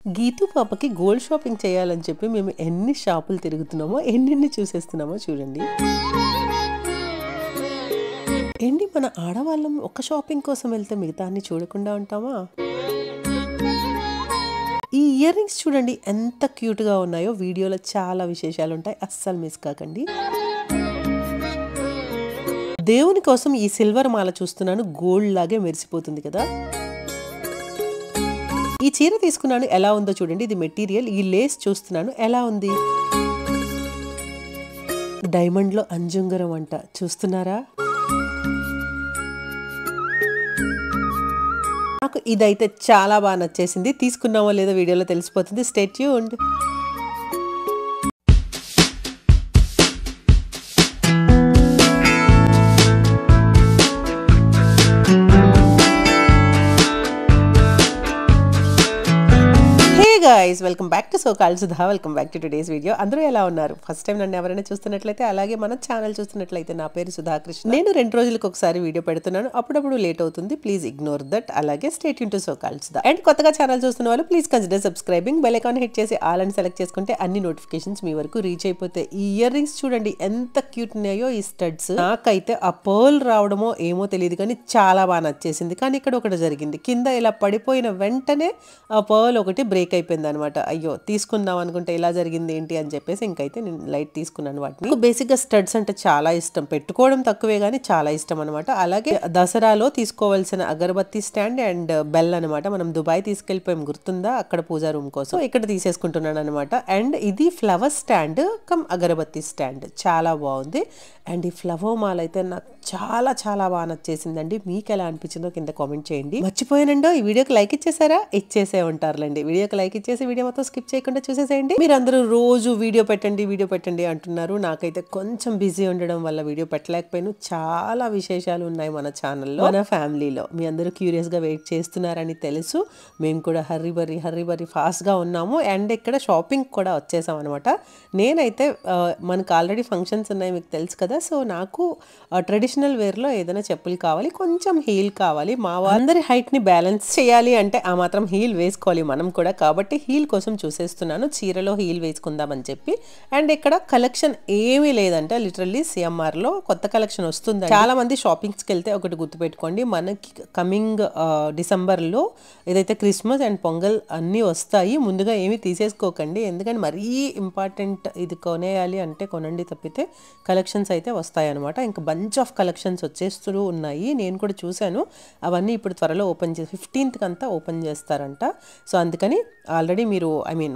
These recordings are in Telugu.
గీతు పాపకి గోల్డ్ షాపింగ్ చేయాలని చెప్పి మేము ఎన్ని షాపులు తిరుగుతున్నామో ఎన్ని చూసేస్తున్నామో చూడండి. ఏంటి మన ఆడవాళ్ళం ఒక షాపింగ్ కోసం వెళ్తే మిగతా అన్ని చూడకుండా ఉంటామా? ఈ ఇయర్ రింగ్స్ చూడండి ఎంత క్యూట్గా ఉన్నాయో. వీడియోలో చాలా విశేషాలు ఉంటాయి, అస్సలు మిస్ కాకండి. దేవుని కోసం ఈ సిల్వర్ మాల చూస్తున్నాను, గోల్డ్ లాగే మెరిసిపోతుంది కదా. ఈ చీర తీసుకున్నాను, ఎలా ఉందో చూడండి. ఇది మెటీరియల్. ఈ లేస్ చూస్తున్నాను, ఎలా ఉంది. డైమండ్ లో అంజుంగరం అంట, చూస్తున్నారా? నాకు ఇదైతే చాలా బాగా నచ్చేసింది. తీసుకున్నామో లేదో వీడియోలో తెలిసిపోతుంది. Stay tuned. guys, welcome back to So Called Sudha. Welcome back to today's video. అందరూ ఎలా ఉన్నారు? ఫస్ట్ టైం నన్ను ఎవరైనా చూస్తున్నట్లయితే, అలాగే మన ఛానల్ చూస్తున్నట్లయితే, నా పేరు సుధా కృష్ణ. నేను 2 రోజులకు ఒకసారి వీడియో పెడుతున్నాను, అప్పుడప్పుడు లేట్ అవుతుంది. Please ignore that. అలాగే stay tune to So Called Sudha. And కొత్తగా ఛానల్ చూస్తున్న వాళ్ళు please consider subscribing. Bell icon hit చేసి ఆల్ అని సెలెక్ట్ చేసుకుంటే అన్ని నోటిఫికేషన్స్ మీ వరకు రీచ్ అయిపోతాయి. ఈ ఇయర్ రింగ్స్ చూడండి ఎంత క్యూట్ ఉన్నాయో. ఈ స్టడ్స్ నాకైతే ఆ పర్ల్ రావడమో ఏమో తెలియదు కానీ చాలా బాగా నచ్చేసింది. కానీ ఇక్కడ ఒకటి జరిగింది, కింద ఇలా పడిపోయిన వెంటనే ఆ పర్ల్ ఒకటి బ్రేక్ అయిపోయింది అనమాట. అయ్యో, తీసుకుందాం అనుకుంటే ఇలా జరిగింది ఏంటి అని చెప్పేసి ఇంకైతే నేను లైట్ తీసుకున్నాను వాటిని. బేసిక్ గా స్టడ్స్ అంటే చాలా ఇష్టం, పెట్టుకోవడం తక్కువే కానీ చాలా ఇష్టం అనమాట. అలాగే దసరాలో తీసుకోవాల్సిన అగరబత్తి స్టాండ్ అండ్ బెల్ అనమాట. మనం దుబాయ్ తీసుకెళ్లిపోయాం, గుర్తుందా? అక్కడ పూజా రూమ్ కోసం ఇక్కడ తీసేసుకుంటున్నాను అనమాట. అండ్ ఇది ఫ్లవర్ స్టాండ్ కమ్ అగరబత్తి స్టాండ్, చాలా బాగుంది. అండ్ ఈ ఫ్లవర్ మాల్ అయితే నాకు చాలా చాలా బాగా నచ్చేసిందండి. మీకు ఎలా అనిపించిందో కింద కామెంట్ చేయండి. మర్చిపోయానండో, ఈ వీడియోకి లైక్ ఇచ్చేసారా? ఇచ్చేసే ఉంటారులేండి. వీడియోకి లైక్ ఇచ్చేసి వీడియో మొత్తం స్కిప్ చేయకుండా చూసేసేయండి. మీరందరూ రోజు వీడియో పెట్టండి అంటున్నారు. నాకైతే కొంచెం బిజీ ఉండడం వల్ల వీడియో పెట్టలేకపోయాను. చాలా విశేషాలు ఉన్నాయి మన ఛానల్లో, మన ఫ్యామిలీలో. మీ అందరూ క్యూరియస్ గా వెయిట్ చేస్తున్నారని తెలుసు. మేము కూడా హర్రీ బర్రీ ఫాస్ట్ గా ఉన్నాము. అండ్ ఇక్కడ షాపింగ్ కూడా వచ్చేసాం అనమాట. నేనైతే మనకు ఆల్రెడీ ఫంక్షన్స్ ఉన్నాయి, మీకు తెలుసు కదా. సో నాకు ట్రెడిషనల్ వేర్ లో ఏదైనా చెప్పులు కావాలి, కొంచెం హీల్ కావాలి. మా అందరి హైట్ ని బ్యాలెన్స్ చేయాలి అంటే ఆ మాత్రం హీల్ వేసుకోవాలి మనం కూడా. కాబట్టి హీల్ కోసం చూసేస్తున్నాను, చీరలో హీల్ వేసుకుందామని చెప్పి. అండ్ ఇక్కడ కలెక్షన్ ఏమీ లేదంటే లిటరల్లీ సిఎంఆర్ లో కొత్త కలెక్షన్ వస్తుంది. చాలా మంది షాపింగ్స్కి వెళ్తే ఒకటి గుర్తుపెట్టుకోండి, మనకి కమింగ్ డిసెంబర్ లో ఏదైతే క్రిస్మస్ అండ్ పొంగల్ అన్నీ వస్తాయి. ముందుగా ఏమీ తీసేసుకోకండి, ఎందుకంటే మరీ ఇంపార్టెంట్ ఇది కొనేయాలి అంటే కొనండి, తప్పితే కలెక్షన్స్ అయితే వస్తాయి అనమాట. ఇంకా బంచ్ ఆఫ్ కలెక్షన్స్ వచ్చేస్తూ ఉన్నాయి. నేను కూడా చూశాను, అవన్నీ ఇప్పుడు త్వరలో ఓపెన్ చేసి 15th కంతా ఓపెన్ చేస్తారంట. సో అందుకని ఆల్రెడీ మీరు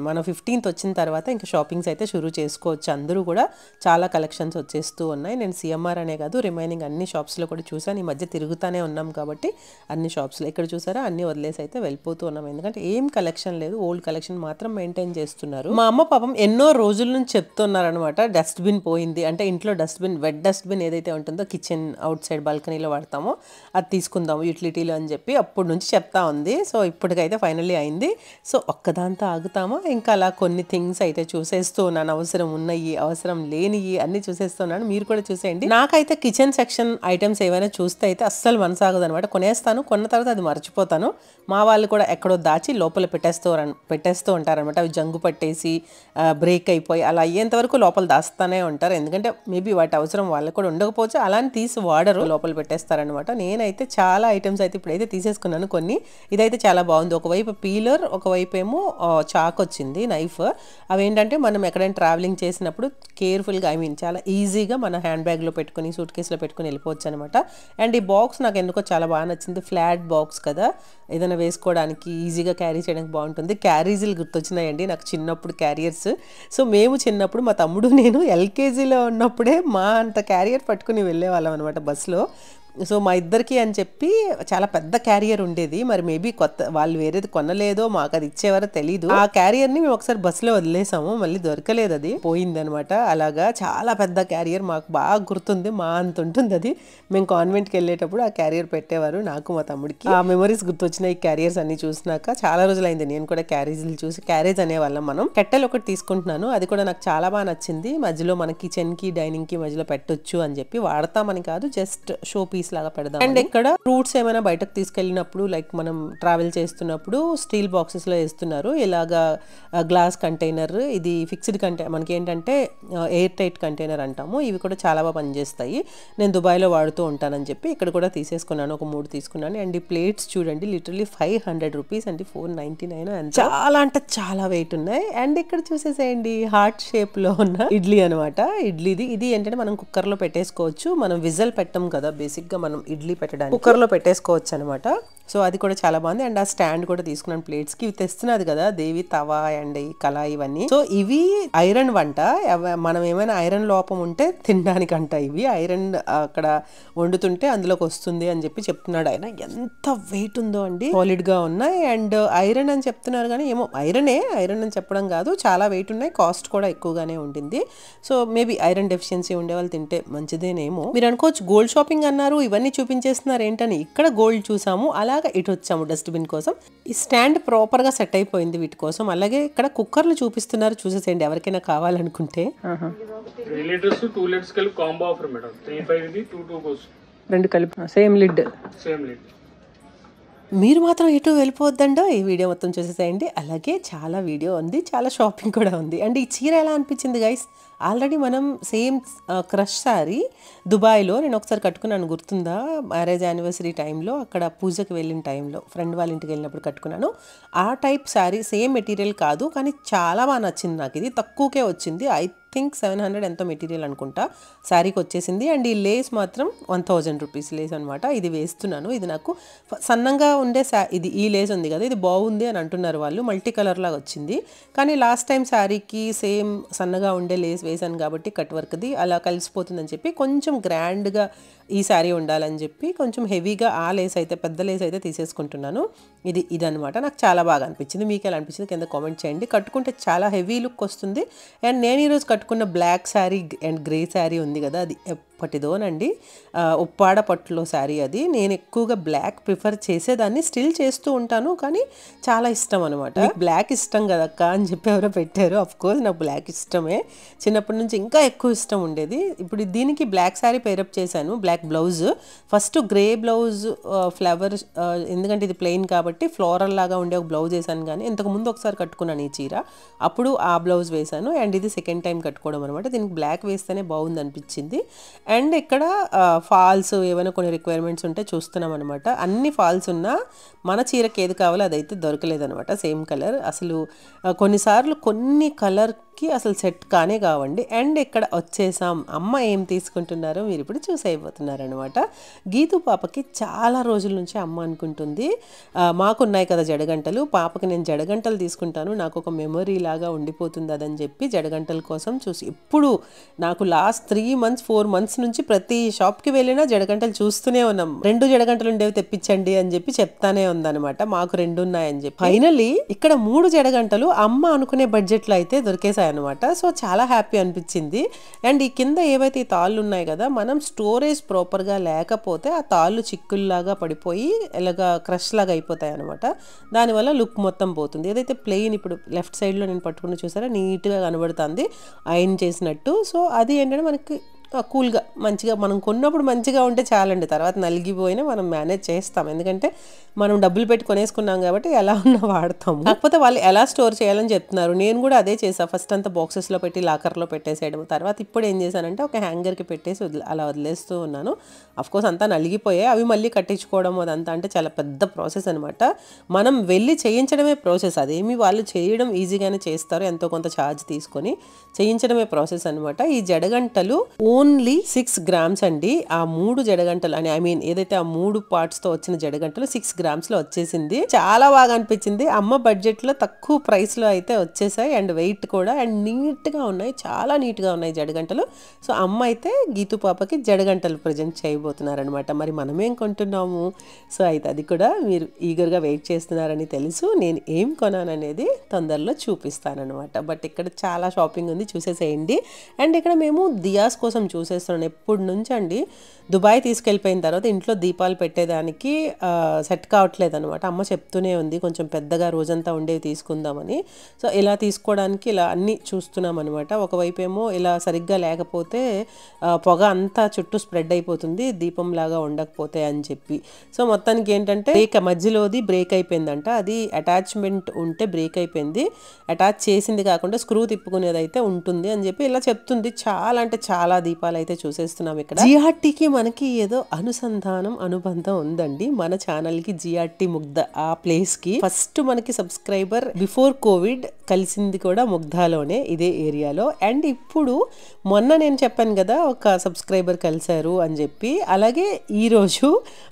మన 15th వచ్చిన తర్వాత ఇంకా షాపింగ్స్ అయితే షురూ చేసుకోవచ్చు. అందరూ కూడా చాలా కలెక్షన్స్ వచ్చేస్తూ ఉన్నాయి. నేను సిఎంఆర్ అనే కాదు, రిమైనింగ్ అన్ని షాప్స్లో కూడా చూసాను. ఈ మధ్య తిరుగుతానే ఉన్నాం కాబట్టి అన్ని షాప్స్లో. ఇక్కడ చూసారా, అన్ని వదిలేసి అయితే వెళ్ళిపోతూ ఉన్నాం, ఎందుకంటే ఏం కలెక్షన్ లేదు, ఓల్డ్ కలెక్షన్ మాత్రం మెయింటైన్ చేస్తున్నారు. మా అమ్మ పాపం ఎన్నో రోజుల నుంచి చెప్తున్నారనమాట, డస్ట్బిన్ పోయింది అంటే ఇంట్లో డస్ట్బిన్, వెట్ డస్ట్బిన్ ఏదైతే ఉంటుందో కిచెన్ అవుట్ సైడ్ బాల్కనీలో వాడతామో అది తీసుకుందాము యూటిలిటీలో అని చెప్పి అప్పటి నుంచి చెప్తా ఉంది. సో ఇప్పటికైతే ఫైనల్లీ అయింది. సో ఒక్కదాంతో ఆగుతామా? ఇంకా అలా కొన్ని థింగ్స్ అయితే చూసేస్తూ ఉన్నాను, అవసరం ఉన్నాయి అవసరం లేనివి అన్ని చూసేస్తున్నాను. మీరు కూడా చూసేయండి. నాకైతే కిచెన్ సెక్షన్ ఐటమ్స్ ఏమైనా చూస్తే అయితే అస్సలు మనసాగదు అనమాట. కొనేస్తాను, కొన్న తర్వాత అది మర్చిపోతాను. మా వాళ్ళు కూడా ఎక్కడో దాచి లోపల పెట్టేస్తూ ఉంటారనమాట. అవి జంగు పట్టేసి బ్రేక్ అయిపోయి అలా అయ్యేంత వరకు లోపల దాస్తానే ఉంటారు. ఎందుకంటే మేబీ వాటి అవసరం వాళ్ళకి కూడా ఉండకపోవచ్చు, అలాని తీసి వాడరు, లోపల పెట్టేస్తారనమాట. నేనైతే చాలా ఐటమ్స్ అయితే ఇప్పుడైతే తీసేసుకున్నాను కొన్ని. ఇదైతే చాలా బాగుంది. ఒకవైపు పీలర్, ఒకవైపు ఏమో చాక్ వచ్చింది, నైఫ్. అవేంటంటే మనం ఎక్కడైనా ట్రావెలింగ్ చేసినప్పుడు కేర్ఫుల్గా చాలా ఈజీగా మన హ్యాండ్ బ్యాగ్లో పెట్టుకుని సూట్ కేసులో పెట్టుకుని వెళ్ళిపోవచ్చు అనమాట. అండ్ ఈ బాక్స్ నాకు ఎందుకో చాలా బాగా నచ్చింది. ఫ్లాట్ బాక్స్ కదా, ఏదైనా వేసుకోవడానికి ఈజీగా క్యారీ చేయడానికి బాగుంటుంది. క్యారీజీలు గుర్తొచ్చినాయండి నాకు చిన్నప్పుడు, క్యారియర్స్. సో మేము చిన్నప్పుడు మా తమ్ముడు నేను ఎల్కేజీలో ఉన్నప్పుడే మా అంత క్యారియర్ పట్టుకుని వెళ్ళేవాళ్ళం అనమాట బస్సులో. సో మా ఇద్దరికి అని చెప్పి చాలా పెద్ద క్యారియర్ ఉండేది. మరి మేబీ కొత్త వాళ్ళు వేరేది కొనలేదో, మాకు అది ఇచ్చేవారో తెలీదు. ఆ క్యారియర్ని మేము ఒకసారి బస్సులో వదిలేసాము, మళ్ళీ దొరకలేదు, అది పోయింది అనమాట. అలాగా చాలా పెద్ద క్యారియర్ మాకు బాగా గుర్తుంది, మా అంత ఉంటుంది అది. మేము కాన్వెంట్కి వెళ్ళేటప్పుడు ఆ క్యారియర్ పెట్టేవారు నాకు మా తమ్ముడికి. ఆ మెమరీస్ గుర్తొచ్చినాయి ఈ క్యారియర్స్ అన్ని చూసినాక. చాలా రోజులైంది నేను కూడా క్యారేజీలు చూసి. క్యారేజ్ అనేవాళ్ళం మనం. కెట్టెల్ ఒకటి తీసుకుంటున్నాను, అది కూడా నాకు చాలా బాగా నచ్చింది. మధ్యలో మన కిచెన్కి డైనింగ్కి మధ్యలో పెట్టొచ్చు అని చెప్పి, వాడతామని కాదు, జస్ట్ షో పీస్ పీస్ లాగా పెడదాం. అండ్ ఇక్కడ ఫ్రూట్స్ ఏమైనా బయటకు తీసుకెళ్ళినప్పుడు లైక్ మనం ట్రావెల్ చేస్తున్నప్పుడు స్టీల్ బాక్సెస్లో వేస్తున్నారు. ఇలాగా గ్లాస్ కంటైనర్, ఇది ఫిక్స్డ్ కంటైనర్, మనకి ఏంటంటే ఎయిర్ టైట్ కంటైనర్ అంటాము. ఇవి కూడా చాలా బాగా పనిచేస్తాయి. నేను దుబాయ్లో వాడుతూ ఉంటానని చెప్పి ఇక్కడ కూడా తీసేసుకున్నాను, ఒక 3 తీసుకున్నాను. అండ్ ఈ ప్లేట్స్ చూడండి, లిటరలీ 500 రూపీస్ అండి, 499 అండ్ చాలా అంటే చాలా వెయిట్ ఉన్నాయి. అండ్ ఇక్కడ చూసేసేయండి హార్ట్ షేప్ లో ఉన్న ఇడ్లీ అనమాట. ఇడ్లీది ఇది ఏంటంటే మనం కుక్కర్ లో పెట్టేసుకోవచ్చు. మనం విజల్ పెట్టం కదా, బేసిక్ గా మనం ఇడ్లీ పెట్టడానికి కుక్కర్ లో పెట్టేసుకోవచ్చు అనమాట. సో అది కూడా చాలా బాగుంది. అండ్ ఆ స్టాండ్ కూడా తీసుకున్నాను ప్లేట్స్ కి. ఇవి తెస్తున్నది కదా దేవి తవా అండ్ ఈ కళాయి ఇవన్నీ. సో ఇవి ఐరన్ వంట, మనం ఏమైనా ఐరన్ లోపం ఉంటే తినడానికంట. ఇవి ఐరన్ అక్కడ వండుతుంటే అందులోకి వస్తుంది అని చెప్పి చెప్తున్నాడు ఆయన. ఎంత వెయిట్ ఉందో అండి, సాలిడ్ గా ఉన్నాయి. అండ్ ఐరన్ అని చెప్తున్నారు కానీ ఏమో ఐరన్ అని చెప్పడం కాదు, చాలా వెయిట్ ఉన్నాయి, కాస్ట్ కూడా ఎక్కువగానే ఉంటుంది. సో మేబీ ఐరన్ డెఫిషియన్సీ ఉండే వాళ్ళు తింటే మంచిదేనేమో. మీరు అనుకోవచ్చు గోల్డ్ షాపింగ్ అన్నారు, ఇవన్నీ చూపించేస్తున్నారు ఏంటని. ఇక్కడ గోల్డ్ చూసాము, అలాగే ఇటు వచ్చాము డస్ట్బిన్ కోసం. ఈ స్టాండ్ ప్రాపర్ గా సెట్ అయిపోయింది వీటి కోసం. అలాగే ఇక్కడ కుక్కర్లు చూపిస్తున్నారు, చూసేసేయండి ఎవరికైనా కావాలనుకుంటే. 3 లీటర్స్ 2 లీటర్స్ కలిపి కాంబో ఆఫర్ మేడం. 35 ఇది 22 కోసం, రెండు కలిపి సేమ్ లిడ్. మీరు మాత్రం ఎటు వెళ్ళిపోవద్దండో, ఈ వీడియో మొత్తం చూసేసేయండి. అలాగే చాలా వీడియో ఉంది, చాలా షాపింగ్ కూడా ఉంది. అండ్ ఈ చీర ఎలా అనిపించింది గైస్? ఆల్రెడీ మనం సేమ్ క్రష్ శారీ దుబాయ్లో నేను ఒకసారి కట్టుకున్నాను, గుర్తుందా? మ్యారేజ్ యానివర్సరీ టైంలో అక్కడ పూజకి వెళ్ళిన టైంలో ఫ్రెండ్ వాళ్ళ ఇంటికి వెళ్ళినప్పుడు కట్టుకున్నాను. ఆ టైప్ శారీ, సేమ్ మెటీరియల్ కాదు కానీ చాలా బాగా నచ్చింది నాకు. ఇది తక్కువకే వచ్చింది, ఐ థింక్ 700 ఎంతో మెటీరియల్ అనుకుంటా శారీకి వచ్చేసింది. అండ్ ఈ లేస్ మాత్రం 1000 రూపీస్ లేస్ అనమాట. ఇది వేస్తున్నాను, ఇది నాకు సన్నంగా ఉండే ఇది ఈ లేస్ ఉంది కదా, ఇది బాగుంది అని అంటున్నారు వాళ్ళు, మల్టీ కలర్ లాగా వచ్చింది. కానీ లాస్ట్ టైం శారీకి సేమ్ సన్నగా ఉండే లేస్ వేసాను కాబట్టి కట్ వర్క్ది అలా కలిసిపోతుందని చెప్పి కొంచెం గ్రాండ్గా ఈ శారీ ఉండాలని చెప్పి కొంచెం హెవీగా ఆ లేస్ అయితే, పెద్ద లేస్ అయితే తీసేసుకుంటున్నాను. ఇదనమాట. నాకు చాలా బాగా అనిపించింది. మీకు ఎలా అనిపించింది కింద కామెంట్ చేయండి. కట్టుకుంటే చాలా హెవీ లుక్ వస్తుంది. అండ్ నేను ఈరోజు కట్టుకున్న black sari and grey sari ఉంది కదా, అది ఎప్పటిదోనండి, ఉప్పాడ పట్టులో శారీ అది. నేను ఎక్కువగా బ్లాక్ ప్రిఫర్ చేసేదాన్ని, స్టిల్ చేస్తూ ఉంటాను, కానీ చాలా ఇష్టం అనమాట. బ్లాక్ ఇష్టం కదక్క అని చెప్పి ఎవరో పెట్టారు. అఫ్కోర్స్ నాకు బ్లాక్ ఇష్టమే, చిన్నప్పటి నుంచి ఇంకా ఎక్కువ ఇష్టం ఉండేది. ఇప్పుడు దీనికి బ్లాక్ శారీ పేరప్ చేశాను, black blouse. First grey blouse flower, ఎందుకంటే ఇది ప్లెయిన్ కాబట్టి ఫ్లోరల్ లాగా ఉండే ఒక బ్లౌజ్ వేసాను. కానీ ఇంతకుముందు ఒకసారి కట్టుకున్నాను ఈ చీర, అప్పుడు ఆ బ్లౌజ్ వేసాను. అండ్ ఇది సెకండ్ టైం కట్టుకోవడం అనమాట. దీనికి బ్లాక్ వేస్తేనే బాగుంది అనిపించింది. అండ్ ఇక్కడ ఫాల్స్ ఏమైనా కొన్ని రిక్వైర్మెంట్స్ ఉంటే చూస్తున్నాం అనమాట. అన్ని ఫాల్స్ ఉన్నా మన చీరకి ఏది కావాలో అదైతే దొరకలేదు అనమాట, సేమ్ కలర్. అసలు కొన్నిసార్లు కొన్ని కలర్కి అసలు సెట్ కానే కావండి. అండ్ ఇక్కడ వచ్చేసాం, అమ్మ ఏం తీసుకుంటున్నారో మీరు ఇప్పుడు చూసైపోతున్నారనమాట. గీతు పాపకి చాలా రోజుల నుంచి అమ్మ అనుకుంటుంది, మాకున్నాయి కదా జడగంటలు, పాపకి నేను జడగంటలు తీసుకుంటాను, నాకు ఒక మెమొరీ లాగా ఉండిపోతుంది అదని చెప్పి జడగంటల కోసం చూసి, ఇప్పుడు నాకు లాస్ట్ 3 months 4 months నుంచి ప్రతి షాప్కి వెళ్ళినా జడగంటలు చూస్తూనే ఉన్నాం. 2 జడగంటలు ఉండేవి తెప్పించండి అని చెప్పి చెప్తానే ఉందనమాట. మాకు 2 ఉన్నాయని చెప్పి ఫైనలీ ఇక్కడ 3 జడగంటలు అమ్మ అనుకునే బడ్జెట్లో అయితే దొరికేసాయి అనమాట. సో చాలా హ్యాపీ అనిపించింది. అండ్ ఈ కింద ఏవైతే ఈ తాళ్ళు ఉన్నాయి కదా, మనం స్టోరేజ్ ప్రాపర్గా లేకపోతే ఆ తాళ్ళు చిక్కుల్లాగా పడిపోయి ఇలాగా క్రష్ లాగా అయిపోతాయి అనమాట. దానివల్ల లుక్ మొత్తం పోతుంది. ఏదైతే ప్లెయిన్ ఇప్పుడు లెఫ్ట్ సైడ్లో నేను పట్టుకుని చూసారా, నీట్గా కనబడుతుంది ఐరన్ చేసినట్టు. సో అది ఏంటంటే మనకి కూల్గా మంచిగా మనం కొన్నప్పుడు మంచిగా ఉంటే చాలండి, తర్వాత నలిగిపోయినా మనం మేనేజ్ చేస్తాం, ఎందుకంటే మనం డబ్బులు పెట్టి కొనేసుకున్నాం కాబట్టి ఎలా ఉన్నా వాడతాము. కాకపోతే వాళ్ళు ఎలా స్టోర్ చేయాలని చెప్తున్నారు, నేను కూడా అదే చేసాను. ఫస్ట్ అంతా బాక్సెస్లో పెట్టి లాకర్లో పెట్టేసేయడం, తర్వాత ఇప్పుడు ఏం చేశానంటే ఒక హ్యాంగర్కి పెట్టేసి అలా వదిలేస్తూ ఉన్నాను. అఫ్కోర్స్ అంతా నలిగిపోయాయి, అవి మళ్ళీ కట్టించుకోవడం అదంతా అంటే చాలా పెద్ద ప్రాసెస్ అనమాట. మనం వెళ్ళి చేయించడమే ప్రాసెస్, అదేమి వాళ్ళు చేయడం ఈజీగానే చేస్తారు, ఎంతో కొంత ఛార్జ్ తీసుకొని చేయించడమే ప్రాసెస్ అనమాట. ఈ జడగంటలు ఓన్లీ 6 grams అండి. ఆ 3 జడగంటలు అని ఐ మీన్ ఏదైతే ఆ 3 parts తో వచ్చిన జడగంటలు 6 grams లో వచ్చేసింది. చాలా బాగా అనిపించింది. అమ్మ బడ్జెట్ లో తక్కువ ప్రైస్ లో అయితే వచ్చేసాయి. అండ్ వెయిట్ కూడా, అండ్ నీట్ గా ఉన్నాయి, చాలా నీట్ గా ఉన్నాయి జడగంటలు. సో అమ్మ అయితే గీతు పాపకి జడగంటలు ప్రజెంట్ చేయబోతున్నారు అనమాట. మరి మనమేం కొంటున్నాము? సో అయితే అది కూడా మీరు ఈగర్గా వెయిట్ చేస్తున్నారని తెలుసు. నేను ఏం కొనాననేది తొందరలో చూపిస్తాను అనమాట. బట్ ఇక్కడ చాలా షాపింగ్ ఉంది, చూసేసేయండి. అండ్ ఇక్కడ మేము దియాస్ కోసం నేను చూసేస్తున్నాను ఎప్పటి నుంచి అండి. దుబాయ్ తీసుకెళ్ళిపోయిన తర్వాత ఇంట్లో దీపాలు పెట్టేదానికి సెట్ కావట్లేదు అనమాట. అమ్మ చెప్తూనే ఉంది కొంచెం పెద్దగా రోజంతా ఉండేవి తీసుకుందామని. సో ఇలా తీసుకోవడానికి ఇలా అన్నీ చూస్తున్నాం అనమాట. ఒకవైపు ఏమో ఇలా సరిగ్గా లేకపోతే పొగ అంతా చుట్టూ స్ప్రెడ్ అయిపోతుంది దీపం లాగా ఉండకపోతే అని చెప్పి. సో మొత్తానికి ఏంటంటే మధ్యలోది బ్రేక్ అయిపోయిందంట. అది అటాచ్మెంట్ ఉంటే బ్రేక్ అయిపోయింది, అటాచ్ చేసింది కాకుండా స్క్రూ తిప్పుకునేది అయితే ఉంటుంది అని చెప్పి ఇలా చెప్తుంది. చాలా అంటే చాలా దీపాలు అయితే చూసేస్తున్నాం ఇక్కడ. జిఆర్టీకి మనకి ఏదో అనుబంధం ఉందండి. మన ఛానల్ కి జిఆర్టీ ముగ్ధ ఆ ప్లేస్ కి ఫస్ట్ మనకి సబ్స్క్రైబర్ బిఫోర్ కోవిడ్ కలిసింది కూడా ముగ్ధాలోనే, ఇదే ఏరియాలో. అండ్ ఇప్పుడు మొన్న నేను చెప్పాను కదా ఒక సబ్స్క్రైబర్ కలిశారు అని చెప్పి, అలాగే ఈ రోజు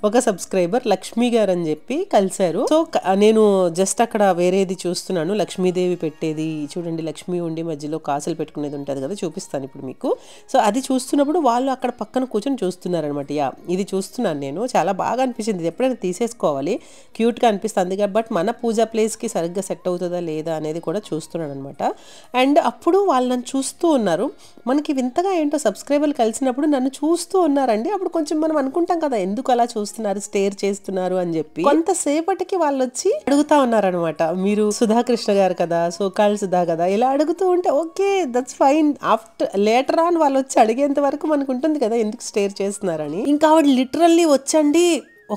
ఒక సబ్స్క్రైబర్ లక్ష్మి గారు అని చెప్పి కలిశారు. సో నేను జస్ట్ అక్కడ వేరేది చూస్తున్నాను, లక్ష్మీదేవి పెట్టేది చూడండి, లక్ష్మి ఉండి మధ్యలో కాసులు పెట్టుకునేది ఉంటుంది కదా, చూపిస్తాను ఇప్పుడు మీకు. సో అది చూస్తున్నప్పుడు వాళ్ళు అక్కడ పక్కన కూర్చొని చూస్తున్నారనమాట. యా ఇది చూస్తున్నాను నేను, చాలా బాగా అనిపించింది. ఎప్పుడైనా తీసేసుకోవాలి, క్యూట్గా అనిపిస్తుంది. బట్ మన పూజా ప్లేస్కి సరిగ్గా సెట్ అవుతుందా లేదా అనేది కూడా చూస్తున్నాను అనమాట. అండ్ అప్పుడు వాళ్ళు నన్ను చూస్తూ ఉన్నారు. మనకి వింతగా ఏంటో సబ్స్క్రైబర్లు కలిసినప్పుడు నన్ను చూస్తూ ఉన్నారండి. అప్పుడు కొంచెం మనం అనుకుంటాం కదా ఎందుకు అలా చూస్తున్నారు, స్టేర్ చేస్తున్నారు అని చెప్పి. కొంతసేపటికి వాళ్ళు వచ్చి అడుగుతా ఉన్నారనమాట, మీరు సుధాకృష్ణ గారు కదా, సో కాల్ సుధా కదా, ఇలా అడుగుతూ ఉంటే okay that's fine. After later on వాళ్ళు వచ్చి అడిగేంత వరకు మనకు ఉంటుంది కదా ఎందుకు స్టేర్ చేస్తున్నారని. ఇంకా ఆవిడ లిటరల్లీ వచ్చండి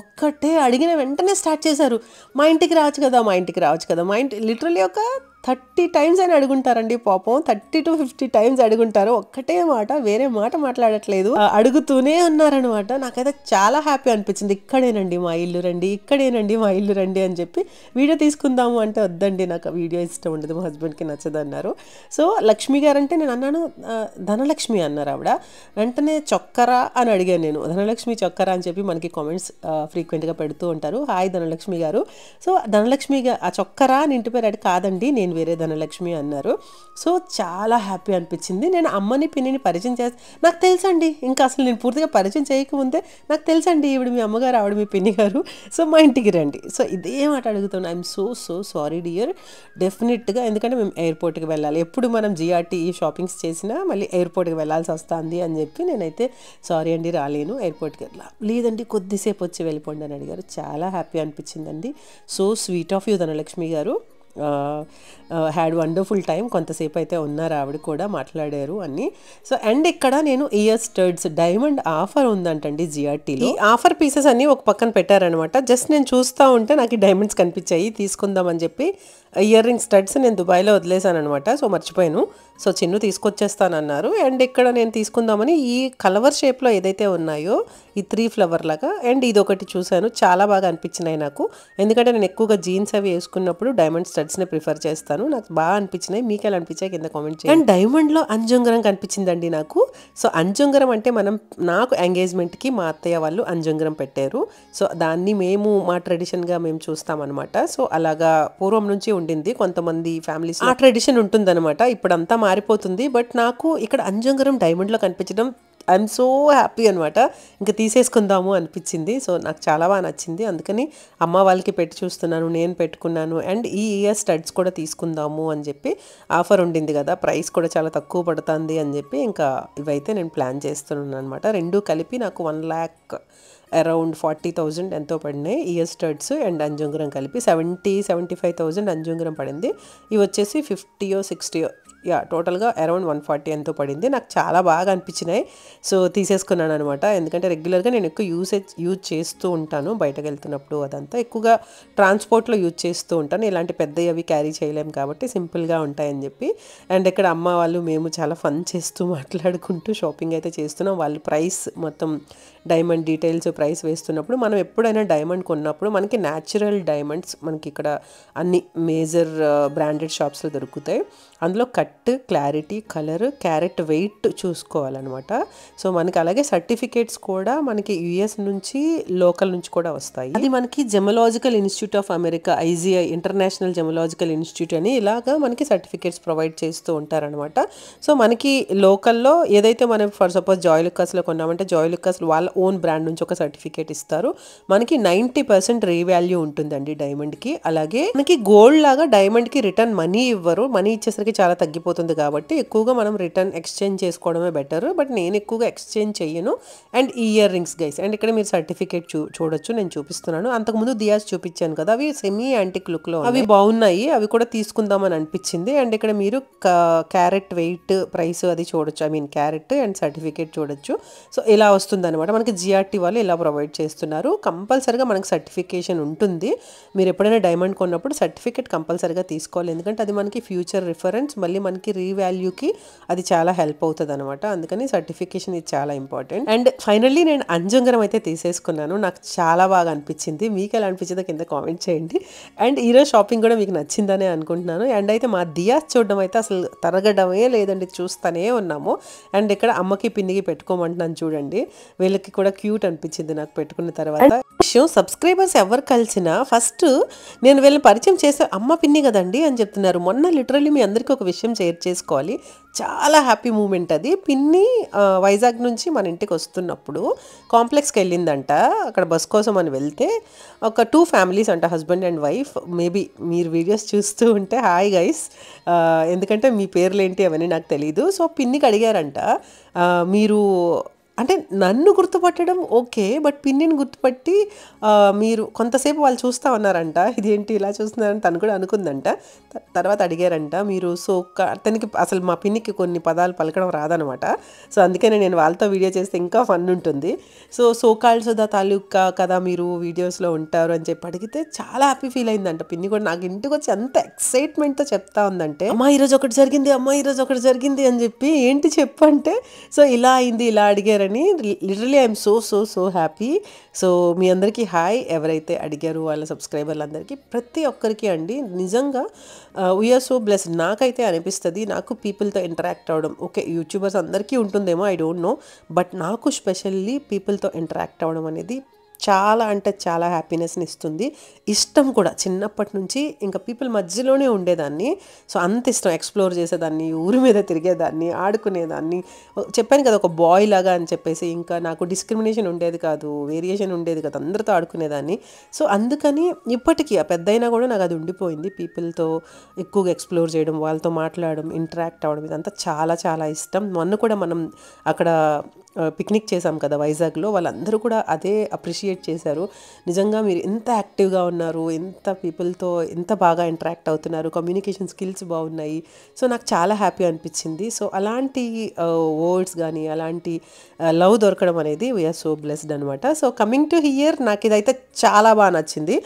ఒక్కటే అడిగిన వెంటనే స్టార్ట్ చేశారు, మా ఇంటికి రావచ్చు కదా, మా ఇంటికి రావచ్చు కదా, మా ఇంటి లిటరల్లీ ఒక 30 టైమ్స్ అని అడుగుంటారండి పాపం. 30 to 50 టైమ్స్ అడుగుంటారు. ఒక్కటే మాట, వేరే మాట మాట్లాడట్లేదు, అడుగుతూనే ఉన్నారనమాట. నాకైతే చాలా హ్యాపీ అనిపించింది. ఇక్కడేనండి మా ఇల్లు రండి, ఇక్కడేనండి మా ఇల్లు రండి అని చెప్పి. వీడియో తీసుకుందాము అంటే వద్దండి నాకు వీడియో ఇష్టం ఉండదు, మా హస్బెండ్కి నచ్చదు అన్నారు. సో లక్ష్మి గారు అంటే నేను అన్నాను ధనలక్ష్మి అన్నారు ఆవిడ. వెంటనే చొక్కరా అని అడిగాను నేను, ధనలక్ష్మి చొక్కరా అని చెప్పి మనకి కామెంట్స్ ఫ్రీక్వెంట్గా పెడుతూ ఉంటారు. హాయ్ ధనలక్ష్మి గారు. సో ధనలక్ష్మి ఆ చొక్కరా అని ఇంటి పేరు అది కాదండి, నేను వేరే ధనలక్ష్మి అన్నారు. సో చాలా హ్యాపీ అనిపించింది. నేను అమ్మని పిన్నిని పరిచయం నాకు తెలుసండి, ఇంకా అసలు నేను పూర్తిగా పరిచయం చేయకముందే నాకు తెలుసండి ఈవిడ మీ అమ్మగారు, ఆవిడ మీ పిన్ని గారు, సో మా ఇంటికి రండి. సో ఇదే మాట అడుగుతున్నాను. ఐఎమ్ సో సారీ డియర్, డెఫినెట్గా. ఎందుకంటే మేము ఎయిర్పోర్ట్కి వెళ్ళాలి, ఎప్పుడు మనం జిఆర్టీ షాపింగ్స్ చేసినా మళ్ళీ ఎయిర్పోర్ట్కి వెళ్ళాల్సి వస్తుంది అని చెప్పి నేనైతే సారీ అండి రాలేను, ఎయిర్పోర్ట్కి లేదండి కొద్దిసేపు వచ్చి వెళ్ళిపోండి అని అడిగారు. చాలా హ్యాపీ అనిపించిందండి. So sweet of you Dhanalakshmi గారు. Had wonderful time. కొంతసేపు అయితే ఉన్నారు, ఆవిడ కూడా మాట్లాడారు అన్ని. సో అండ్ ఇక్కడ నేను ఇయర్ స్టడ్స్ డైమండ్ ఆఫర్ ఉందంటండి జిఆర్టీలో. ఈ ఆఫర్ పీసెస్ అన్ని ఒక పక్కన పెట్టారనమాట. జస్ట్ నేను చూస్తూ ఉంటే నాకు ఈ డైమండ్స్ కనిపించాయి, తీసుకుందామని చెప్పి ఇయర్ రింగ్ స్టడ్స్ నేను దుబాయ్లో వదిలేసాను అనమాట. సో మర్చిపోయాను. సో చిన్ను తీసుకొచ్చేస్తానన్నారు. అండ్ ఇక్కడ నేను తీసుకుందామని ఈ కలవర్ షేప్లో ఏదైతే ఉన్నాయో ఈ 3 ఫ్లవర్ లాగా, అండ్ ఇది ఒకటి చూశాను, చాలా బాగా అనిపించినాయి నాకు. ఎందుకంటే నేను ఎక్కువగా జీన్స్ అవి వేసుకున్నప్పుడు డైమండ్ స్టడ్స్ని ప్రిఫర్ చేస్తాను. నాకు బాగా అనిపించినాయి. మీకు ఎలా అనిపించాయి కింద కామెంట్ చేయండి. అండ్ డైమండ్లో అంజుంగరం కనిపించిందండి నాకు. సో అంజుంగరం అంటే నాకు ఎంగేజ్మెంట్కి మా అత్తయ్య వాళ్ళు అంజుంగరం పెట్టారు. సో దాన్ని మేము మా ట్రెడిషన్గా మేము చూస్తామన్నమాట. సో అలాగా పూర్వం నుంచి ఉండింది, కొంతమంది ఫ్యామిలీస్ ఆ ట్రెడిషన్ ఉంటుందన్నమాట. ఇప్పుడంతా మారిపోతుంది. బట్ నాకు ఇక్కడ అంజుంగరం డైమండ్లో కనిపించడం ఐఎమ్ సో హ్యాపీ అనమాట. ఇంకా తీసేసుకుందాము అనిపించింది. సో నాకు చాలా బాగా నచ్చింది. అందుకని అమ్మ వాళ్ళకి పెట్టి చూస్తున్నాను, నేను పెట్టుకున్నాను. అండ్ ఈ ఇయర్ స్టడ్స్ కూడా తీసుకుందాము అని చెప్పి ఆఫర్ ఉండింది కదా, ప్రైస్ కూడా చాలా తక్కువ పడుతుంది అని చెప్పి ఇంకా ఇవైతే నేను ప్లాన్ చేస్తున్నాను అనమాట. రెండు కలిపి నాకు 1 lakh అరౌండ్ 40,000 ఎంతో పడినాయి ఇయర్ స్టడ్స్ అండ్ అంజుంగరం కలిపి. 70-75,000 అంజుంగరం పడింది. ఇవి వచ్చేసి 50 or 60 యా టోటల్గా అరౌండ్ 140 ఎంతో పడింది. నాకు చాలా బాగా అనిపించినాయి. సో తీసేసుకున్నాను అనమాట. ఎందుకంటే రెగ్యులర్గా నేను ఎక్కువ యూజ్ చేస్తూ ఉంటాను, బయటకు వెళ్తున్నప్పుడు అదంతా ఎక్కువగా ట్రాన్స్పోర్ట్లో యూజ్ చేస్తూ ఉంటాను. ఇలాంటి పెద్దవి అవి క్యారీ చేయలేము కాబట్టి సింపుల్గా ఉంటాయని చెప్పి. అండ్ ఇక్కడ అమ్మ వాళ్ళు మేము చాలా ఫన్ చేస్తూ మాట్లాడుకుంటూ షాపింగ్ అయితే చేస్తున్నాం. వాళ్ళు ప్రైస్ మొత్తం డైమండ్ డీటెయిల్స్ ప్రైస్ వేస్తున్నప్పుడు మనం ఎప్పుడైనా డైమండ్ కొన్నప్పుడు మనకి న్యాచురల్ డైమండ్స్ మనకి ఇక్కడ అన్ని మేజర్ బ్రాండెడ్ షాప్స్లో దొరుకుతాయి. అందులో cut, clarity, colour, carat weight చూసుకోవాలన్నమాట. సో మనకి అలాగే సర్టిఫికేట్స్ కూడా మనకి యుఎస్ నుంచి లోకల్ నుంచి కూడా వస్తాయి. అది మనకి gemological institute of America, IGI international gemological institute అని ఇలాగా మనకి సర్టిఫికేట్స్ ప్రొవైడ్ చేస్తూ ఉంటారనమాట. సో మనకి లోకల్లో ఏదైతే మనం ఫర్ సపోజ్ జాయ్ లుక్కాస్లో కొన్నామంటే జాయ్ లుక్కాస్ వాళ్ళ ఓన్ బ్రాండ్ నుంచి ఒక సర్టిఫికేట్ ఇస్తారు. మనకి 90% రీవాల్యూ ఉంటుందండి డైమండ్కి. అలాగే మనకి గోల్డ్ లాగా డైమండ్కి రిటర్న్ మనీ ఇవ్వరు. మనీ ఇచ్చేసరికి చాలా తగ్గిపోతుంది కాబట్టి ఎక్కువగా మనం రిటర్న్ ఎక్స్చేంజ్ చేసుకోవడమే బెటర్. బట్ నేను ఎక్కువగా ఎక్స్చేంజ్ చెయ్యను. And ear rings guys, and ఇక్కడ మీరు సర్టిఫికేట్ చూడొచ్చు, నేను చూపిస్తున్నాను. అంతకుముందు దియాస్ చూపించాను కదా, అవి సెమీ యాంటిక్ లుక్ లో అవి బాగున్నాయి, అవి కూడా తీసుకుందామని అనిపించింది. అండ్ ఇక్కడ మీరు క్యారెట్ వెయిట్ ప్రైస్ అది చూడొచ్చు, I mean carrot and certificate చూడొచ్చు. సో ఇలా వస్తుంది అనమాట. మనకి జిఆర్టీ వాళ్ళు ఇలా ప్రొవైడ్ చేస్తున్నారు. కంపల్సరిగా మనకి సర్టిఫికేషన్ ఉంటుంది. మీరు ఎప్పుడైనా డైమండ్ కొన్నప్పుడు సర్టిఫికేట్ కంపల్సరిగా తీసుకోవాలి, ఎందుకంటే అది మనకి ఫ్యూచర్ రిఫరెన్స్, మళ్ళీ మనకి రీవాల్యూకి అది చాలా హెల్ప్ అవుతుంది అనమాట. అందుకని సర్టిఫికేషన్ ఇది చాలా ఇంపార్టెంట్. అండ్ ఫైనల్లీ నేను అంజంగరం అయితే తీసేసుకున్నాను. నాకు చాలా బాగా అనిపించింది. మీకు ఎలా అనిపించిందో కింద కామెంట్ చేయండి. అండ్ ఈరోజు షాపింగ్ కూడా మీకు నచ్చిందనే అనుకుంటున్నాను. అండ్ అయితే మా దియాస్ చూడడం అయితే అసలు తరగడమే లేదండి, చూస్తూనే ఉన్నాము. అండ్ ఇక్కడ అమ్మకి పిన్నికి పెట్టుకోమంటున్నాను చూడండి, వీళ్ళకి కూడా క్యూట్ అనిపించింది నాకు పెట్టుకున్న తర్వాత. విషయం సబ్స్క్రైబర్స్ ఎవరు కలిసినా ఫస్ట్ నేను వీళ్ళని పరిచయం చేసే అమ్మ పిన్ని కదండి అని చెప్తున్నారు. మొన్న లిటరల్లీ మీ అందరికీ ఒక విషయం షేర్ చేసుకోవాలి, చాలా హ్యాపీ మూమెంట్ అది. పిన్ని వైజాగ్ నుంచి మన ఇంటికి వస్తున్నప్పుడు కాంప్లెక్స్కి వెళ్ళిందంట. అక్కడ బస్ కోసం అని వెళ్తే ఒక 2 ఫ్యామిలీస్ అంట, హస్బెండ్ అండ్ వైఫ్. మేబీ మీరు వీడియోస్ చూస్తూ ఉంటే హాయ్ గైస్, ఎందుకంటే మీ పేర్లు ఏంటి అవన్నీ నాకు తెలీదు. సో పిన్నికి అడిగారంట, మీరు అంటే నన్ను గుర్తుపట్టడం ఓకే, బట్ పిన్నిని గుర్తుపట్టి మీరు కొంతసేపు వాళ్ళు చూస్తూ ఉన్నారంట, ఇదేంటి ఇలా చూస్తున్నారని తను కూడా అనుకుందంట. తర్వాత అడిగారంట, మీరు సో అతనికి అసలు మా పిన్నికి కొన్ని పదాలు పలకడం రాదనమాట. సో అందుకనే నేను వాళ్ళతో వీడియో చేస్తే ఇంకా ఫన్ ఉంటుంది. సో కాల్డ్ సుధా తాలూకా కదా మీరు వీడియోస్లో ఉంటారు అని చెప్పి అడిగితే చాలా హ్యాపీ ఫీల్ అయిందంట. పిన్ని కూడా నాకు ఇంటికి వచ్చి అంత ఎక్సైట్మెంట్తో చెప్తా ఉందంటే, అమ్మా ఈరోజు ఒకటి జరిగింది, అమ్మా ఈరోజు ఒకటి జరిగింది అని చెప్పి. ఏంటి చెప్పంటే, సో ఇలా అయింది, ఇలా అడిగారని. Literally I'm so happy. So మీ అందరికీ హాయ్, ఎవరైతే అడిగారు వాళ్ళ సబ్స్క్రైబర్లందరికీ ప్రతి ఒక్కరికి అండి. నిజంగా వీఆర్ సో బ్లెస్డ్. నాకైతే అనిపిస్తుంది, నాకు పీపుల్తో ఇంటరాక్ట్ అవ్వడం, ఓకే యూట్యూబర్స్ అందరికీ ఉంటుందేమో, ఐ డోంట్ నో, బట్ నాకు స్పెషల్లీ పీపుల్తో ఇంటరాక్ట్ అవ్వడం అనేది చాలా అంటే చాలా హ్యాపీనెస్ని ఇస్తుంది. ఇష్టం కూడా చిన్నప్పటి నుంచి ఇంకా పీపుల్ మధ్యలోనే ఉండేదాన్ని. సో అంత ఇష్టం, ఎక్స్ప్లోర్ చేసేదాన్ని, ఊరి మీద తిరిగేదాన్ని, ఆడుకునేదాన్ని. చెప్పాను కదా ఒక బాయ్ లాగా అని చెప్పేసి. ఇంకా నాకు డిస్క్రిమినేషన్ ఉండేది కాదు, వేరియేషన్ ఉండేది కదా, అందరితో ఆడుకునేదాన్ని. సో అందుకని ఇప్పటికీ ఆ పెద్దయినా కూడా నాకు అది ఉండిపోయింది. పీపుల్తో ఎక్కువగా ఎక్స్ప్లోర్ చేయడం, వాళ్ళతో మాట్లాడడం, ఇంటరాక్ట్ అవ్వడం, ఇదంతా చాలా చాలా ఇష్టం. మొన్న కూడా మనం అక్కడ పిక్నిక్ చేసాం కదా వైజాగ్లో, వాళ్ళందరూ కూడా అదే అప్రిషియేట్ చేశారు. నిజంగా మీరు ఎంత యాక్టివ్గా ఉన్నారు, ఎంత పీపుల్తో ఎంత బాగా ఇంటరాక్ట్ అవుతున్నారు, కమ్యూనికేషన్ స్కిల్స్ బాగున్నాయి. సో నాకు చాలా హ్యాపీ అనిపించింది. సో అలాంటి వర్డ్స్ కానీ అలాంటి లవ్ దొరకడం అనేది వీఆర్ సో బ్లెస్డ్ అనమాట. సో కమింగ్ టు హియర్, నాకు ఇదైతే చాలా బాగా నచ్చింది.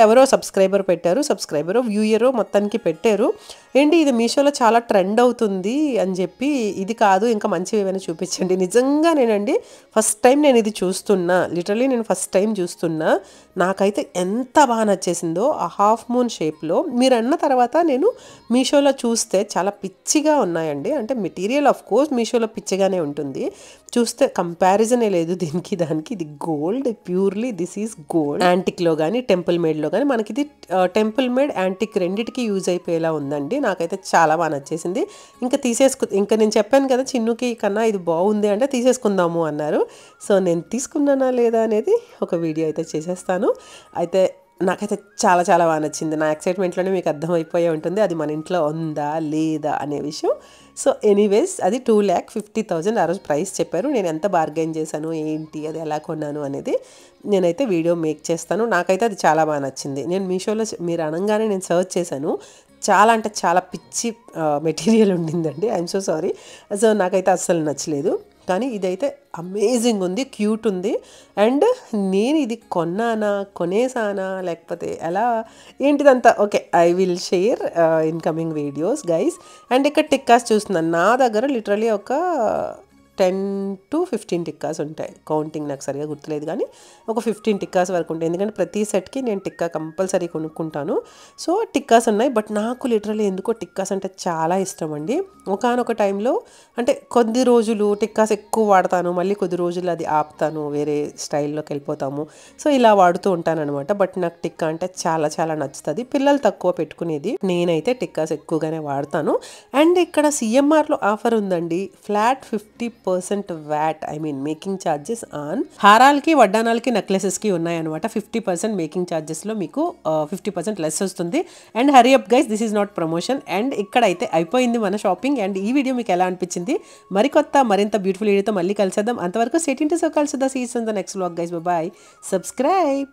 ఎవరో సబ్స్క్రైబర్ పెట్టారు, సబ్స్క్రైబరో వ్యూయరో మొత్తానికి పెట్టారు, ఏంటి ఇది మీషోలో చాలా ట్రెండ్ అవుతుంది అని చెప్పి. ఇది కాదు ఇంకా మంచివి ఏమైనా చూపించండి. నిజంగా నేనండి ఫస్ట్ టైం నేను ఇది చూస్తున్నా, లిటరలీ నేను ఫస్ట్ టైం చూస్తున్నా. నాకైతే ఎంత బాగా నచ్చేసిందో ఆ హాఫ్ మూన్ షేప్లో. మీరు అన్న తర్వాత నేను మీషోలో చూస్తే చాలా పిచ్చిగా ఉన్నాయండి. అంటే మెటీరియల్ ఆఫ్ కోర్స్ మీషోలో పిచ్చిగానే ఉంటుంది, చూస్తే కంపారిజనే లేదు దీనికి దానికి. ఇది gold, purely this is gold. యాంటిక్లో కానీ టెంపుల్ మేడ్లో కానీ మనకి ఇది టెంపుల్ మేడ్ యాంటిక్ రెండిటికి యూజ్ అయిపోయేలా ఉందండి. నాకైతే చాలా బాగా నచ్చేసింది. ఇంకా నేను చెప్పాను కదా చిన్నుకి కన్నా ఇది బాగుంది అంటే తీసేసుకుందాము అన్నారు. సో నేను తీసుకున్నానా లేదా అనేది ఒక వీడియో అయితే చేసేస్తాను. అయితే నాకైతే చాలా చాలా బాగా నచ్చింది. నా ఎక్సైట్మెంట్లోనే మీకు అర్థమైపోయే ఉంటుంది అది మన ఇంట్లో ఉందా లేదా అనే విషయం. సో ఎనీవేస్ అది 2,50,000 ఆ రోజు ప్రైస్ చెప్పారు. నేను ఎంత బార్గెన్ చేశాను, ఏంటి, అది ఎలా కొన్నాను అనేది నేనైతే వీడియో మేక్ చేస్తాను. నాకైతే అది చాలా బాగా నచ్చింది. నేను మీషోలో మీరు అనగానే నేను సర్చ్ చేశాను, చాలా అంటే చాలా పిచ్చి మెటీరియల్ ఉండిందండి. I'm so sorry. సో నాకైతే అస్సలు నచ్చలేదు. కానీ ఇదైతే అమేజింగ్ ఉంది, క్యూట్ ఉంది. అండ్ నేను ఇది కొనేసానా లేకపోతే ఎలా ఏంటిదంతా okay, I will share in coming videos guys. And ఇక్కడ టిక్కాస్ చూస్తున్నాను, నా దగ్గర లిటరలీ ఒక 10 to 15 టిక్కాస్ ఉంటాయి. కౌంటింగ్ నాకు సరిగా గుర్తులేదు కానీ ఒక 15 టిక్కాస్ వరకు ఉంటాయి. ఎందుకంటే ప్రతి సెట్కి నేను టిక్కా కంపల్సరీ కొనుక్కుంటాను. సో టిక్కాస్ ఉన్నాయి. బట్ నాకు లిటరలీ ఎందుకో టిక్కాస్ అంటే చాలా ఇష్టం అండి. ఒకానొక టైంలో అంటే కొద్ది రోజులు టిక్కాస్ ఎక్కువ వాడతాను, మళ్ళీ కొద్ది రోజులు అది ఆపుతాను, వేరే స్టైల్లోకి వెళ్ళిపోతాము. సో ఇలా వాడుతూ ఉంటాను అనమాట. బట్ నాకు టిక్కా అంటే చాలా చాలా నచ్చుతుంది. పిల్లలు తక్కువ పెట్టుకునేది, నేనైతే టిక్కాస్ ఎక్కువగానే వాడతాను. అండ్ ఇక్కడ సిఎంఆర్లో ఆఫర్ ఉందండి, flat 50% 50% what, I mean making charges on హారాలకి, వడ్డానాలకి, నెక్లెసెస్కి ఉన్నాయన్నమాట. 50% మేకింగ్ ఛార్జెస్లో మీకు 50% లెస్ వస్తుంది. And hurry up guys, this is not promotion. And ఇక్కడైతే అయిపోయింది మన షాపింగ్. అండ్ ఈ వీడియో మీకు ఎలా అనిపించింది? మరింత బ్యూటిఫుల్ వీడియోతో మళ్ళీ కలిసేద్దాం. అంతవరకు stay tuned to SoCal Sudha. See you in the next vlog guys. Bye bye. Subscribe.